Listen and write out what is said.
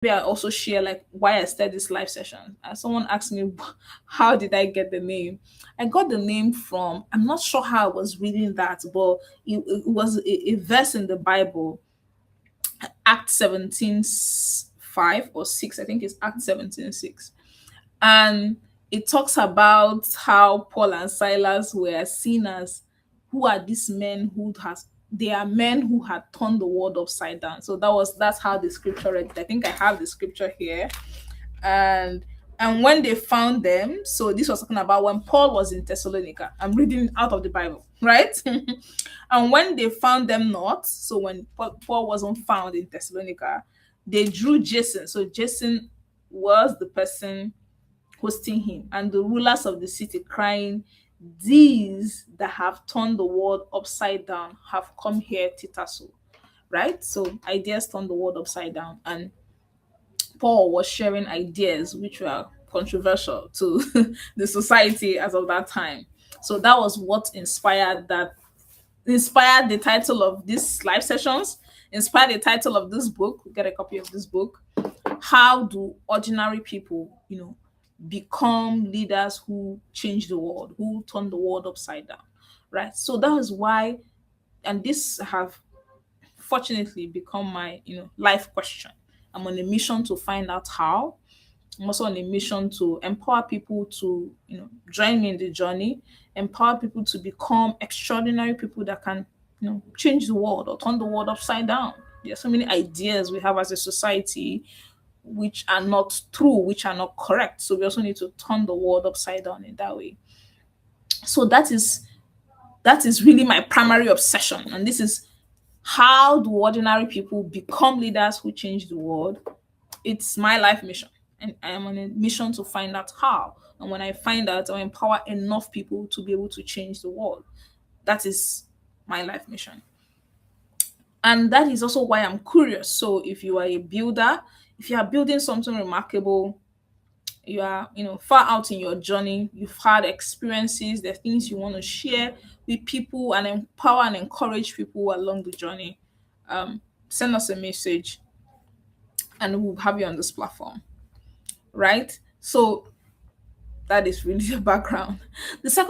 maybe I also share like why I started this live session. And someone asked me, how did I get the name? I got the name from, I'm not sure how I was reading that, but it was a verse in the Bible, Act 17 5 or 6. I think it's Act 17 6. And it talks about how Paul and Silas were seen as, who are these men who has they are men who had turned the world upside down. So that's how the scripture read. I think I have the scripture here. and and when they found them, so this was talking about when Paul was in Thessalonica. I'm reading out of the Bible, right? And when they found them not, so when Paul wasn't found in Thessalonica, they drew Jason. So Jason was the person hosting him, and the rulers of the city crying, these that have turned the world upside down have come here titasso. Right? So ideas turn the world upside down, and Paul was sharing ideas which were controversial to the society as of that time. So that was what inspired the title of these live sessions, inspired the title of this book. Get a copy of this book. How do ordinary people, become leaders who change the world, who turn the world upside down? Right. So that is why, and this have fortunately become my, life question. I'm on a mission to find out how. I'm also on a mission to empower people to, join me in the journey, empower people to become extraordinary people that can, change the world or turn the world upside down. There are so many ideas we have as a society which are not true, which are not correct. So we also need to turn the world upside down in that way. So that is really my primary obsession. And this is, how do ordinary people become leaders who change the world? It's my life mission. And I am on a mission to find out how. And when I find out, I'll empower enough people to be able to change the world. That is my life mission. And that is also why I'm curious. So if you are a builder, if you are building something remarkable, you are, far out in your journey, you've had experiences, the things you want to share with people and empower and encourage people along the journey, send us a message and we'll have you on this platform, right? So that is really the background. The second